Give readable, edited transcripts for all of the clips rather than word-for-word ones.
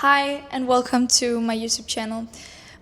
Hi and welcome to my YouTube channel.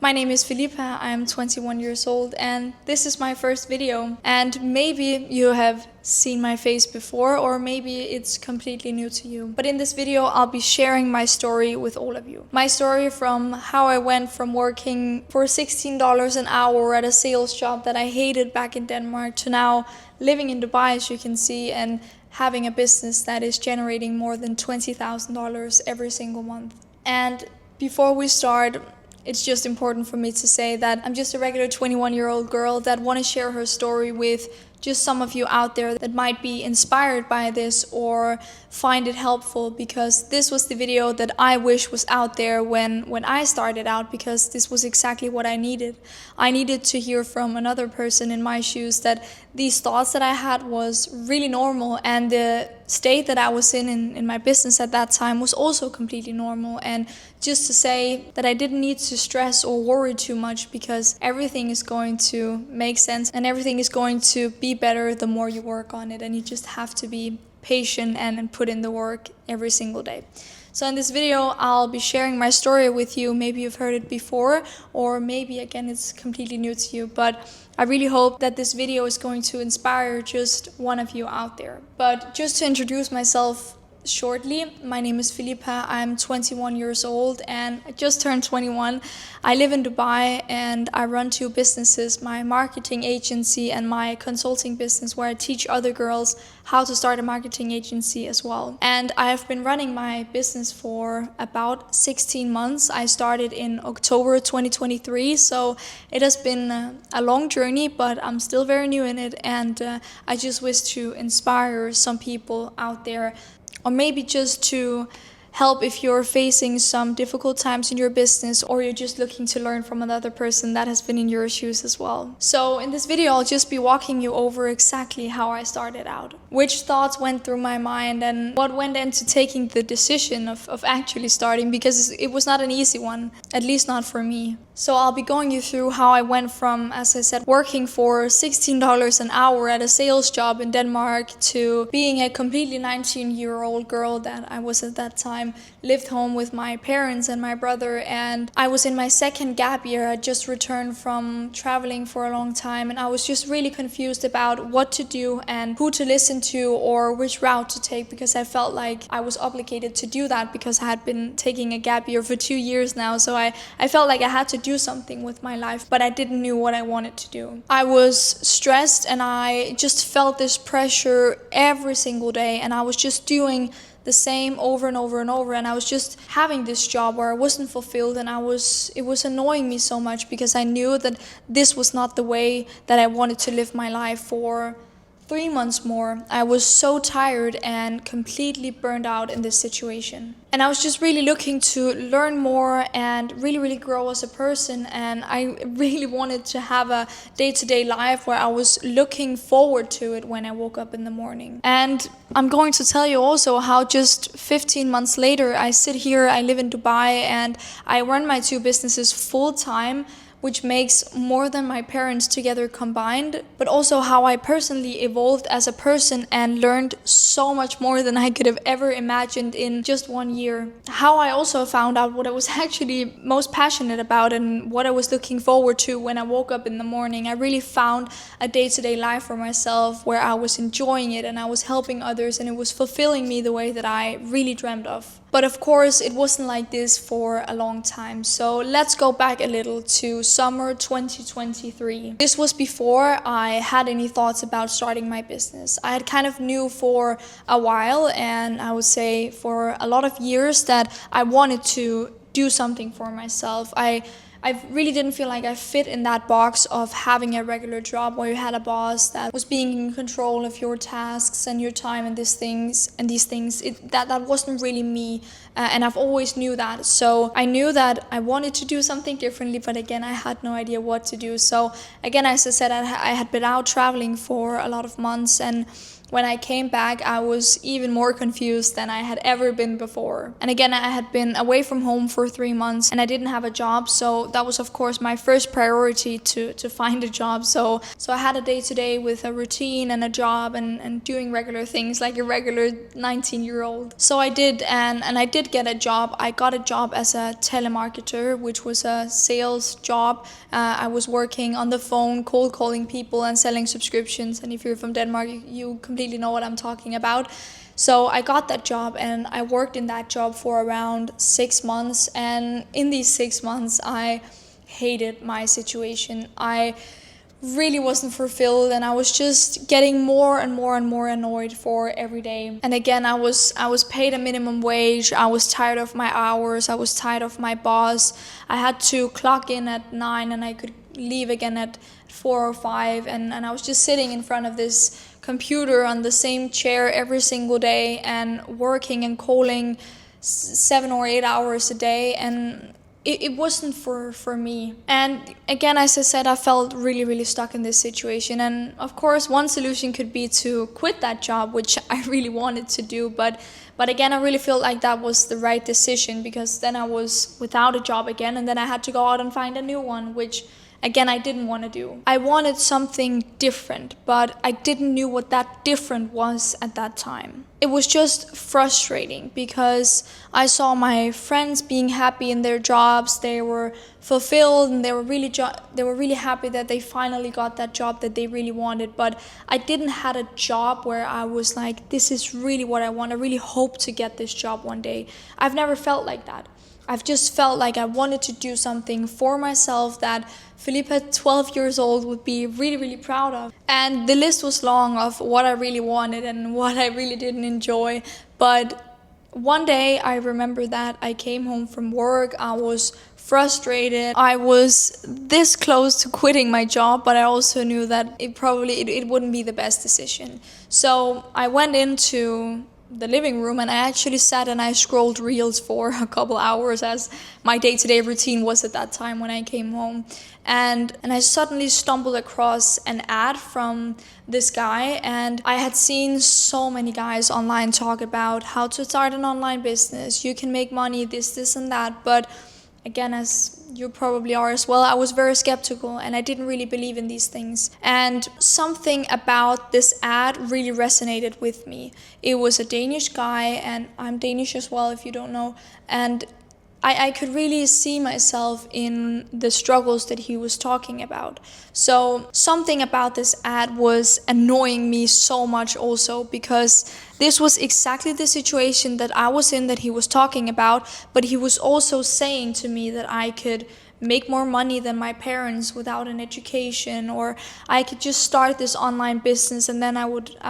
My name is Felipa, I am 21 years old and this is my first video. And maybe you have seen my face before or maybe it's completely new to you. But in this video I'll be sharing my story with all of you. My story from how I went from working for $16 an hour at a sales job that I hated back in Denmark to now living in Dubai, as you can see, and having a business that is generating more than $20,000 every single month. And before we start, it's just important for me to say that I'm just a regular 21-year-old girl that want to share her story with just some of you out there that might be inspired by this or find it helpful, because this was the video that I wish was out there when I started out, because this was exactly what I needed. I needed to hear from another person in my shoes that these thoughts that I had was really normal, and the state that I was in my business at that time was also completely normal. And just to say that I didn't need to stress or worry too much, because everything is going to make sense and everything is going to be better the more you work on it, and you just have to be patient and put in the work every single day. So in this video I'll be sharing my story with you. Maybe you've heard it before or maybe again it's completely new to you, but I really hope that this video is going to inspire just one of you out there. But just to introduce myself shortly, my name is Felipa, I'm 21 years old and I just turned 21. I live in Dubai and I run two businesses, my marketing agency and my consulting business, where I teach other girls how to start a marketing agency as well. And I have been running my business for about 16 months. I started in October 2023, so it has been a long journey, but I'm still very new in it, and I just wish to inspire some people out there, or maybe just to help if you're facing some difficult times in your business, or you're just looking to learn from another person that has been in your shoes as well. So in this video I'll just be walking you over exactly how I started out, which thoughts went through my mind and what went into taking the decision of actually starting, because it was not an easy one, at least not for me. So I'll be going you through how I went from, as I said, working for $16 an hour at a sales job in Denmark to being a completely 19-year-old girl that I was at that time, lived home with my parents and my brother, and I was in my second gap year. I just returned from traveling for a long time and I was just really confused about what to do and who to listen to or which route to take, because I felt like I was obligated to do that because I had been taking a gap year for 2 years now. So I felt like I had to do something with my life, but I didn't know what I wanted to do. I was stressed and I just felt this pressure every single day, and I was just doing the same over and over and over, and I was just having this job where I wasn't fulfilled, and it was annoying me so much because I knew that this was not the way that I wanted to live my life for 3 months more. I was so tired and completely burned out in this situation. And I was just really looking to learn more and really grow as a person, and I really wanted to have a day-to-day life where I was looking forward to it when I woke up in the morning. And I'm going to tell you also how just 15 months later I sit here, I live in Dubai, and I run my two businesses full-time, which makes more than my parents together combined, but also how I personally evolved as a person and learned so much more than I could have ever imagined in just 1 year. How I also found out what I was actually most passionate about and what I was looking forward to when I woke up in the morning. I really found a day-to-day life for myself where I was enjoying it and I was helping others, and it was fulfilling me the way that I really dreamt of. But of course, it wasn't like this for a long time. So let's go back a little to summer 2023. This was before I had any thoughts about starting my business. I had kind of knew for a while, and I would say for a lot of years, that I wanted to do something for myself. I really didn't feel like I fit in that box of having a regular job where you had a boss that was being in control of your tasks and your time and these things. That wasn't really me, and I've always knew that. So I knew that I wanted to do something differently, but again, I had no idea what to do. So again, as I said, I had been out traveling for a lot of months, and when I came back, I was even more confused than I had ever been before. And again, I had been away from home for 3 months and I didn't have a job. So that was, of course, my first priority to find a job. So I had a day-to-day with a routine and a job and doing regular things like a regular 19-year-old. So I did, and I did did get a job. I got a job as a telemarketer, which was a sales job. I was working on the phone, cold calling people and selling subscriptions. And if you're from Denmark, you completely know what I'm talking about. So I got that job and I worked in that job for around 6 months. And in these 6 months, I hated my situation. I really wasn't fulfilled, and I was just getting more and more and more annoyed for every day. And again, I was paid a minimum wage. I was tired of my hours. I was tired of my boss. I had to clock in at 9 and I could leave again at 4 or 5, and I was just sitting in front of this computer on the same chair every single day and working and calling 7 or 8 hours a day, and it wasn't for me. And again, as I said, I felt really stuck in this situation. And of course, one solution could be to quit that job, which I really wanted to do. But again, I really felt like that was the right decision, because then I was without a job again, and then I had to go out and find a new one, which again, I didn't want to do. I wanted something different, but I didn't know what that different was at that time. It was just frustrating because I saw my friends being happy in their jobs. They were fulfilled and they were really happy that they finally got that job that they really wanted. But I didn't have a job where I was like, this is really what I want. I really hope to get this job one day. I've never felt like that. I've just felt like I wanted to do something for myself that Philippa, 12 years old, would be really proud of. And the list was long of what I really wanted and what I really didn't enjoy. But one day I remember that I came home from work. I was frustrated. I was this close to quitting my job, but I also knew that it wouldn't be the best decision. So I went into the living room and I actually sat and I scrolled reels for a couple hours, as my day-to-day routine was at that time when I came home. And I suddenly stumbled across an ad from this guy, and I had seen so many guys online talk about how to start an online business. You can make money, this and that. But again, as you probably are as well, I was very skeptical and I didn't really believe in these things. And something about this ad really resonated with me. It was a Danish guy, and I'm Danish as well, if you don't know. And I could really see myself in the struggles that he was talking about. So something about this ad was annoying me so much also, because this was exactly the situation that I was in that he was talking about, but he was also saying to me that I could make more money than my parents without an education, or I could just start this online business and then I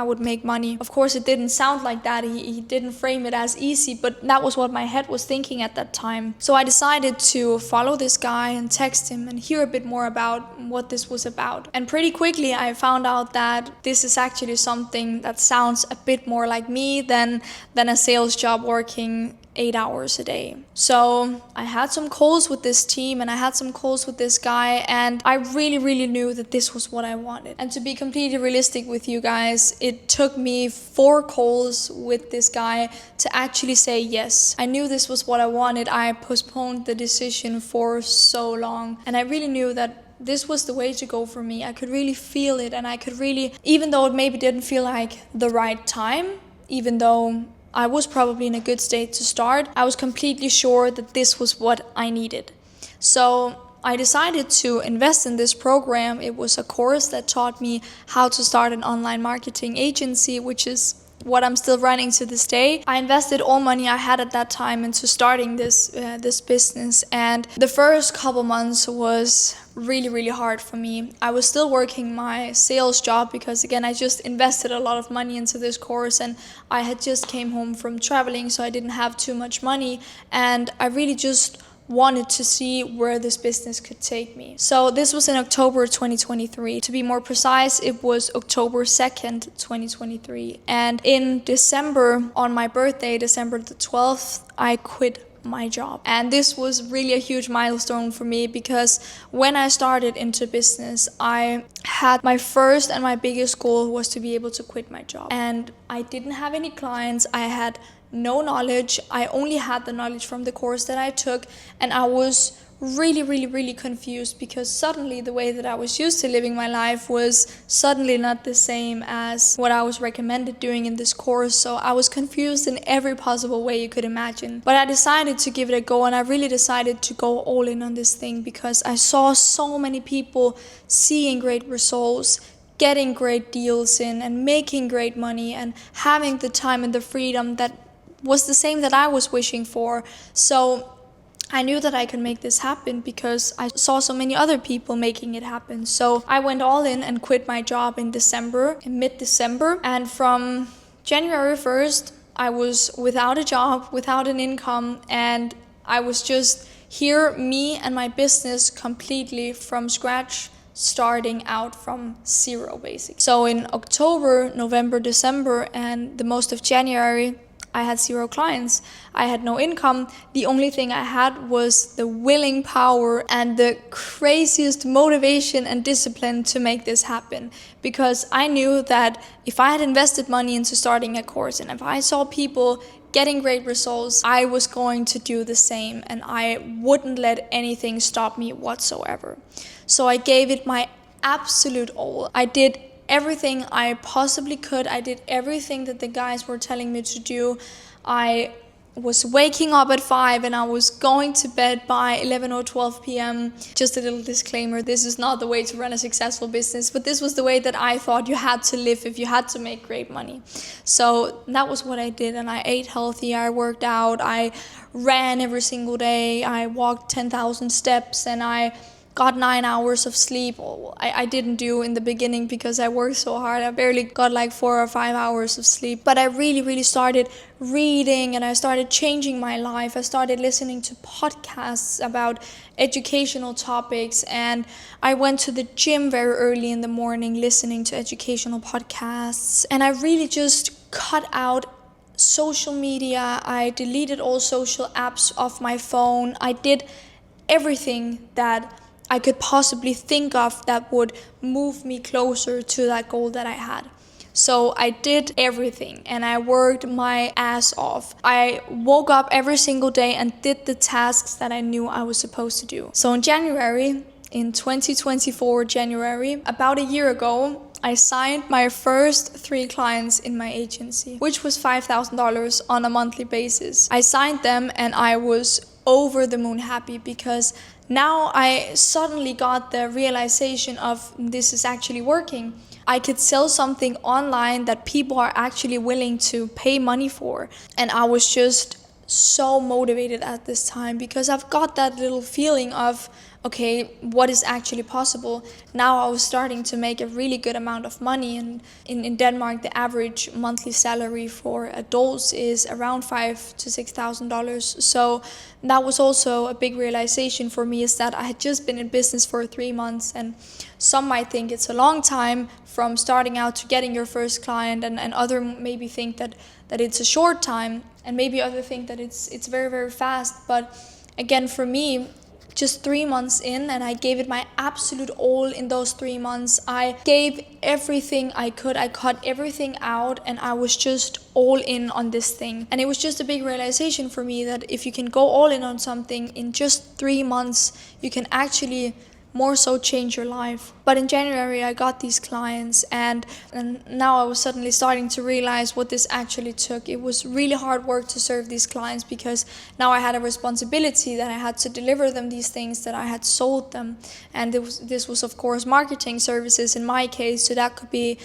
would make money. Of course, it didn't sound like that. He didn't frame it as easy, but that was what my head was thinking at that time. So I decided to follow this guy and text him and hear a bit more about what this was about. And pretty quickly I found out that this is actually something that sounds a bit more like me than a sales job working 8 hours a day. So I had some calls with this team and I had some calls with this guy, and I really knew that this was what I wanted. And to be completely realistic with you guys, it took me 4 calls with this guy to actually say yes. I knew this was what I wanted. I postponed the decision for so long, and I really knew that this was the way to go for me. I could really feel it, and I could really, even though it maybe didn't feel like the right time, even though I was probably in a good state to start, I was completely sure that this was what I needed. So I decided to invest in this program. It was a course that taught me how to start an online marketing agency, which is what I'm still running to this day. I invested all money I had at that time into starting this business, and the first couple months was really hard for me. I was still working my sales job because, again, I just invested a lot of money into this course, and I had just came home from traveling, so I didn't have too much money, and I really just wanted to see where this business could take me. So this was in October 2023. To be more precise, it was October 2nd, 2023. And in December, on my birthday, December the 12th, I quit my job. And this was really a huge milestone for me, because when I started into business, I had my first and my biggest goal was to be able to quit my job. And I didn't have any clients. I had no knowledge. I only had the knowledge from the course that I took, and I was really confused, because suddenly the way that I was used to living my life was suddenly not the same as what I was recommended doing in this course. So I was confused in every possible way you could imagine. But I decided to give it a go, and I really decided to go all in on this thing because I saw so many people seeing great results, getting great deals in, and making great money, and having the time and the freedom that was the same that I was wishing for. So I knew that I could make this happen because I saw so many other people making it happen. So I went all in and quit my job in mid-December. And from January 1st, I was without a job, without an income, and I was just here, me and my business, completely from scratch, starting out from zero basically. So in October, November, December, and the most of January, I had 0 clients. I had no income. The only thing I had was the willing power and the craziest motivation and discipline to make this happen. Because I knew that if I had invested money into starting a course, and if I saw people getting great results, I was going to do the same, and I wouldn't let anything stop me whatsoever. So I gave it my absolute all. I did everything I possibly could. I did everything that the guys were telling me to do. I was waking up at 5 and I was going to bed by 11 or 12 p.m. Just a little disclaimer, this is not the way to run a successful business, but this was the way that I thought you had to live if you had to make great money. So that was what I did, and I ate healthy, I worked out, I ran every single day, I walked 10,000 steps, and I got 9 hours of sleep. I didn't do in the beginning because I worked so hard. I barely got like 4 or 5 hours of sleep. But I really started reading, and I started changing my life. I started listening to podcasts about educational topics, and I went to the gym very early in the morning listening to educational podcasts. And I really just cut out social media. I deleted all social apps off my phone. I did everything that I could possibly think of that would move me closer to that goal that I had. So I did everything, and I worked my ass off. I woke up every single day and did the tasks that I knew I was supposed to do. So in 2024 January, about a year ago, I signed my first 3 clients in my agency, which was $5,000 on a monthly basis. I signed them, and I was over the moon happy, because now I suddenly got the realization of this is actually working. I could sell something online that people are actually willing to pay money for. And I was just so motivated at this time, because I've got that little feeling of, okay, what is actually possible? Now I was starting to make a really good amount of money, and in Denmark the average monthly salary for adults is around $5,000 to $6,000. So that was also a big realization for me, is that I had just been in business for 3 months, and some might think it's a long time from starting out to getting your first client, and other maybe think that it's a short time, and maybe other think that it's very fast. But again, for me, just 3 months in, and I gave it my absolute all in those 3 months. I gave everything I could. I cut everything out, and I was just all in on this thing. And it was just a big realization for me that if you can go all in on something in just 3 months, you can actually more so change your life. But in January I got these clients, and now I was suddenly starting to realize what this actually took. It was really hard work to serve these clients, because now I had a responsibility that I had to deliver them these things, that I had sold them. And this was of course marketing services in my case, so that could be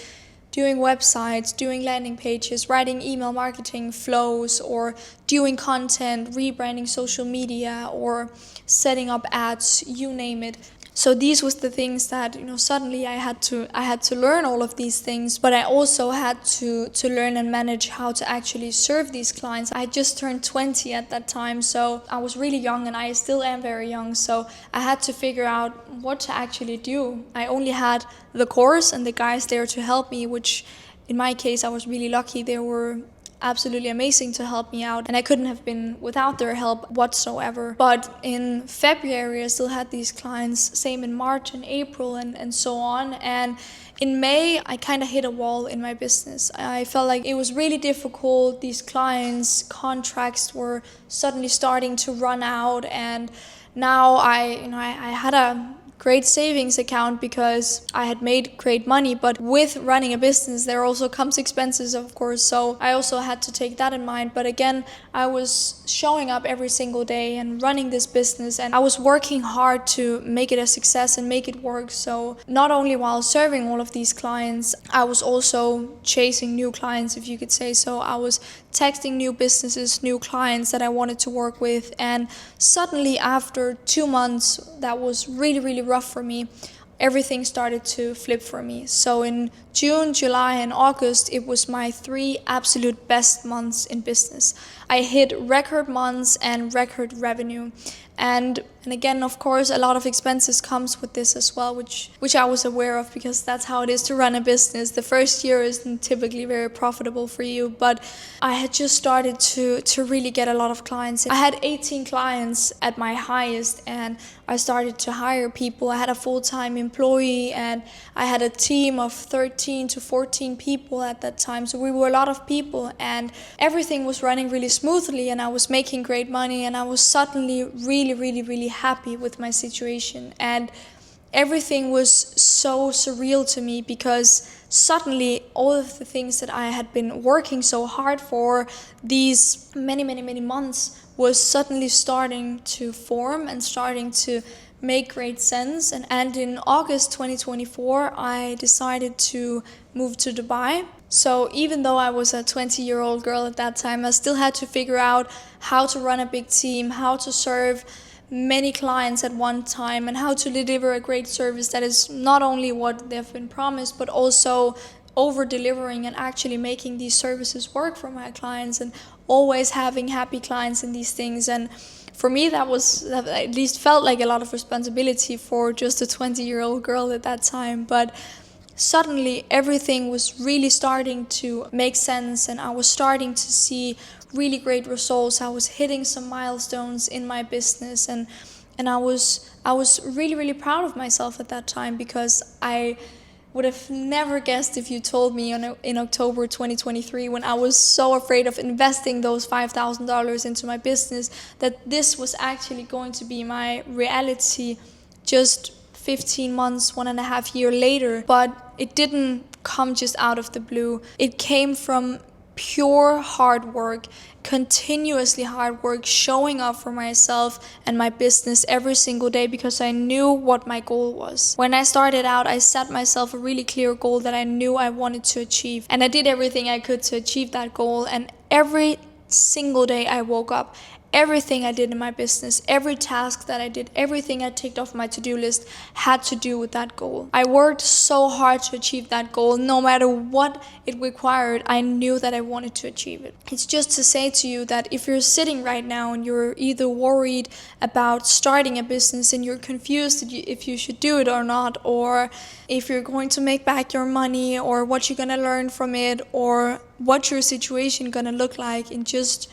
doing websites, doing landing pages, writing email marketing flows, or doing content, rebranding social media, or setting up ads, you name it. So these was the things that, suddenly I had to learn all of these things, but I also had to learn and manage how to actually serve these clients. I just turned 20 at that time, so I was really young, and I still am very young, so I had to figure out what to actually do. I only had the course and the guys there to help me, which in my case I was really lucky. They were absolutely amazing to help me out, and I couldn't have been without their help whatsoever. But in February, I still had these clients, same in March and April and so on. And in May, I kind of hit a wall in my business. I felt like it was really difficult. These clients' contracts were suddenly starting to run out, and now I had a great savings account because I had made great money, but with running a business there also comes expenses, of course, so I also had to take that in mind. But again, I was showing up every single day and running this business, and I was working hard to make it a success and make it work. So not only while serving all of these clients, I was also chasing new clients, if you could say so. I was texting new businesses, new clients that I wanted to work with, and suddenly after 2 months that was really rough for me, everything started to flip for me. So in June, July and August, it was my 3 absolute best months in business. I hit record months and record revenue. And again, of course, a lot of expenses comes with this as well, which I was aware of, because that's how it is to run a business. The first year isn't typically very profitable for you, but I had just started to really get a lot of clients. I had 18 clients at my highest, and I started to hire people. I had a full-time employee, and I had a team of 13 to 14 people at that time. So we were a lot of people, and everything was running really smoothly, and I was making great money, and I was suddenly really happy with my situation. And everything was so surreal to me, because suddenly all of the things that I had been working so hard for these many months was suddenly starting to form and starting to make great sense. And in August 2024, I decided to move to Dubai. So even though I was a 20-year-old girl at that time, I still had to figure out how to run a big team, how to serve many clients at one time, and how to deliver a great service that is not only what they've been promised, but also over-delivering and actually making these services work for my clients, and always having happy clients in these things. And for me, that at least felt like a lot of responsibility for just a 20-year-old girl at that time. But suddenly everything was really starting to make sense, and I was starting to see really great results. I was hitting some milestones in my business, and I was really proud of myself at that time, because I would have never guessed, if you told me in October 2023, when I was so afraid of investing those $5,000 into my business, that this was actually going to be my reality just 15 months, 1.5 years later. But it didn't come just out of the blue. It came from pure hard work, continuously hard work, showing up for myself and my business every single day, because I knew what my goal was. When I started out, I set myself a really clear goal that I knew I wanted to achieve, and I did everything I could to achieve that goal. And every single day I woke up, everything I did in my business, every task that I did, everything I ticked off my to-do list had to do with that goal. I worked so hard to achieve that goal. No matter what it required, I knew that I wanted to achieve it. It's just to say to you that if you're sitting right now and you're either worried about starting a business and you're confused if you should do it or not, or if you're going to make back your money, or what you're going to learn from it, or what your situation going to look like in just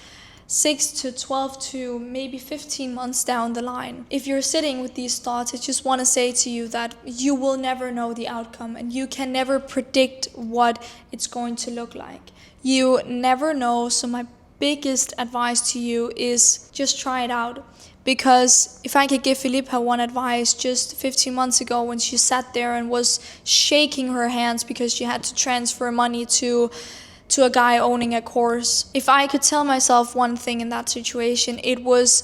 6 to 12 to maybe 15 months down the line. If you're sitting with these thoughts, I just want to say to you that you will never know the outcome, and you can never predict what it's going to look like. You never know. So my biggest advice to you is just try it out. Because if I could give Philippa one advice just 15 months ago, when she sat there and was shaking her hands because she had to transfer money to a guy owning a course, if I could tell myself one thing in that situation, it was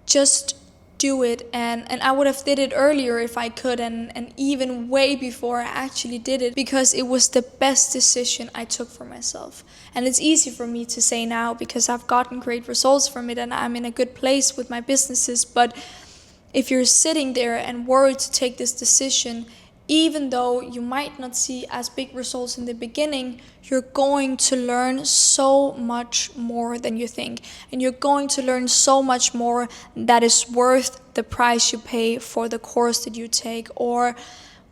just do it. And I would have did it earlier if I could, and even way before I actually did it, because it was the best decision I took for myself. And it's easy for me to say now, because I've gotten great results from it and I'm in a good place with my businesses. But if you're sitting there and worried to take this decision, even though you might not see as big results in the beginning, you're going to learn so much more than you think. And you're going to learn so much more that is worth the price you pay for the course that you take, or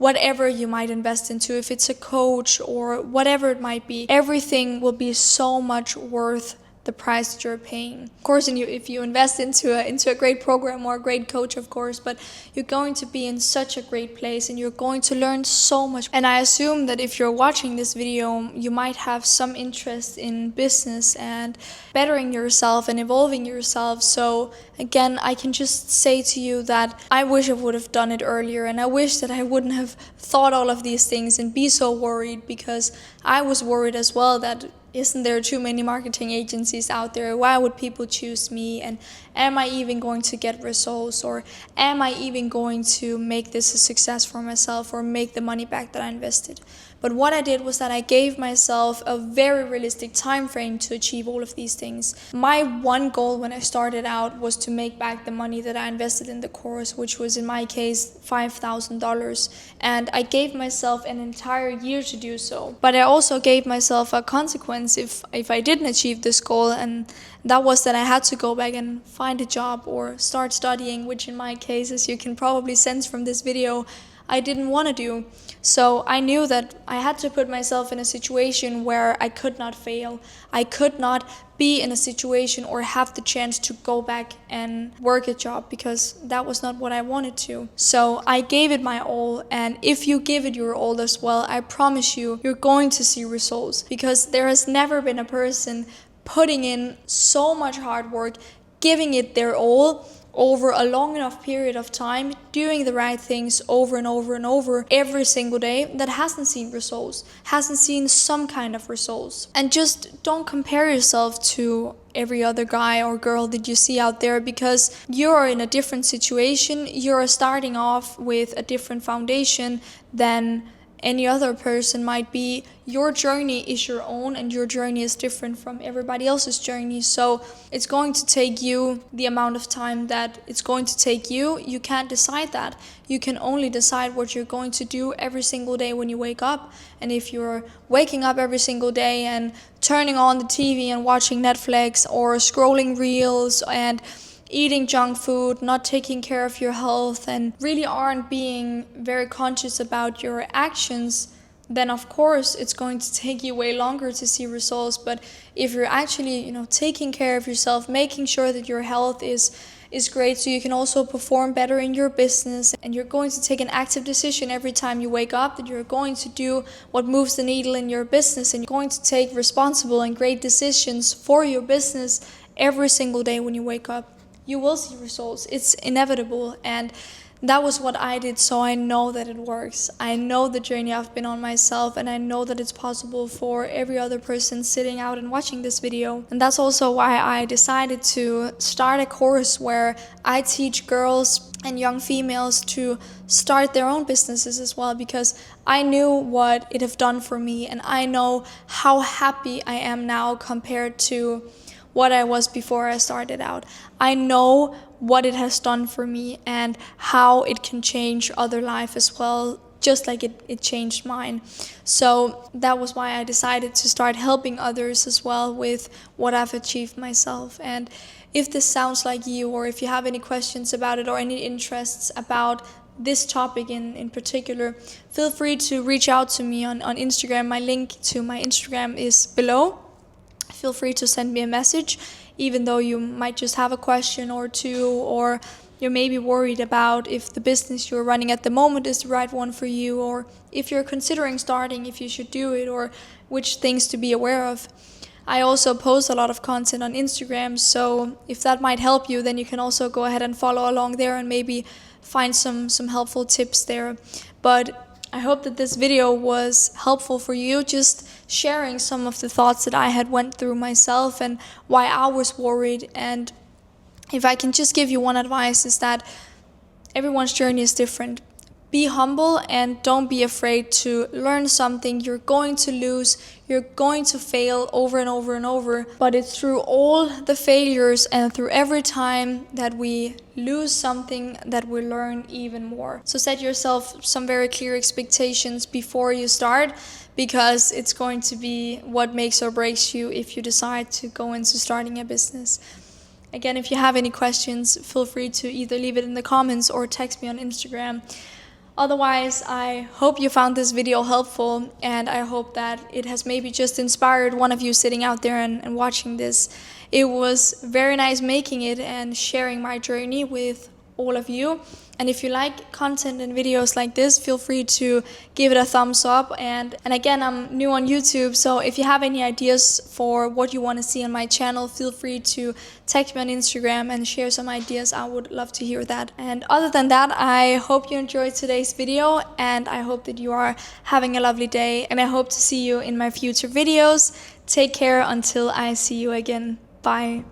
whatever you might invest into, if it's a coach or whatever it might be, everything will be so much worth the price that you're paying. Of course, if you invest into a great program or a great coach, of course, but you're going to be in such a great place and you're going to learn so much. And I assume that if you're watching this video, you might have some interest in business and bettering yourself and evolving yourself. So again, I can just say to you that I wish I would have done it earlier, and I wish that I wouldn't have thought all of these things and be so worried, because I was worried as well that isn't there too many marketing agencies out there? Why would people choose me? And am I even going to get results? Or am I even going to make this a success for myself or make the money back that I invested? But what I did was that I gave myself a very realistic time frame to achieve all of these things. My one goal when I started out was to make back the money that I invested in the course, which was in my case $5,000. And I gave myself an entire year to do so. But I also gave myself a consequence if I didn't achieve this goal, and that was that I had to go back and find a job or start studying, which in my case, as you can probably sense from this video, I didn't want to do. So I knew that I had to put myself in a situation where I could not fail. I could not be in a situation or have the chance to go back and work a job, because that was not what I wanted to. So I gave it my all, and if you give it your all as well, I promise you, you're going to see results, because there has never been a person putting in so much hard work, giving it their all, over a long enough period of time, doing the right things over and over and over every single day, that hasn't seen results, hasn't seen some kind of results. And just don't compare yourself to every other guy or girl that you see out there, because you're in a different situation. You're starting off with a different foundation than any other person might be. Your journey is your own, and your journey is different from everybody else's journey. So it's going to take you the amount of time that it's going to take you. You can't decide that. You can only decide what you're going to do every single day when you wake up. And if you're waking up every single day and turning on the TV and watching Netflix or scrolling reels and eating junk food, not taking care of your health, and really aren't being very conscious about your actions, then of course it's going to take you way longer to see results. But if you're actually, taking care of yourself, making sure that your health is great, so you can also perform better in your business, and you're going to take an active decision every time you wake up, that you're going to do what moves the needle in your business, and you're going to take responsible and great decisions for your business every single day when you wake up, you will see results. It's inevitable, and that was what I did, so I know that it works. I know the journey I've been on myself, and I know that it's possible for every other person sitting out and watching this video. And that's also why I decided to start a course where I teach girls and young females to start their own businesses as well, because I knew what it have done for me, and I know how happy I am now compared to what I was before I started out. I know what it has done for me and how it can change other life as well, just like it changed mine. So that was why I decided to start helping others as well with what I've achieved myself. And if this sounds like you, or if you have any questions about it or any interests about this topic in particular, feel free to reach out to me on Instagram. My link to my Instagram is below. Feel free to send me a message, even though you might just have a question or two, or you're maybe worried about if the business you're running at the moment is the right one for you, or if you're considering starting, if you should do it, or which things to be aware of. I also post a lot of content on Instagram, so if that might help you, then you can also go ahead and follow along there and maybe find some helpful tips there. But I hope that this video was helpful for you, just sharing some of the thoughts that I had went through myself and why I was worried. And if I can just give you one advice, is that everyone's journey is different. Be humble and don't be afraid to learn something. You're going to lose, you're going to fail over and over and over, but it's through all the failures and through every time that we lose something that we learn even more. So set yourself some very clear expectations before you start, because it's going to be what makes or breaks you if you decide to go into starting a business. Again, if you have any questions, feel free to either leave it in the comments or text me on Instagram. Otherwise, I hope you found this video helpful, and I hope that it has maybe just inspired one of you sitting out there and watching this. It was very nice making it and sharing my journey with all of you. And if you like content and videos like this, feel free to give it a thumbs up. And again, I'm new on YouTube, so if you have any ideas for what you want to see on my channel, feel free to text me on Instagram and share some ideas. I would love to hear that. And other than that, I hope you enjoyed today's video, and I hope that you are having a lovely day, and I hope to see you in my future videos. Take care until I see you again. Bye.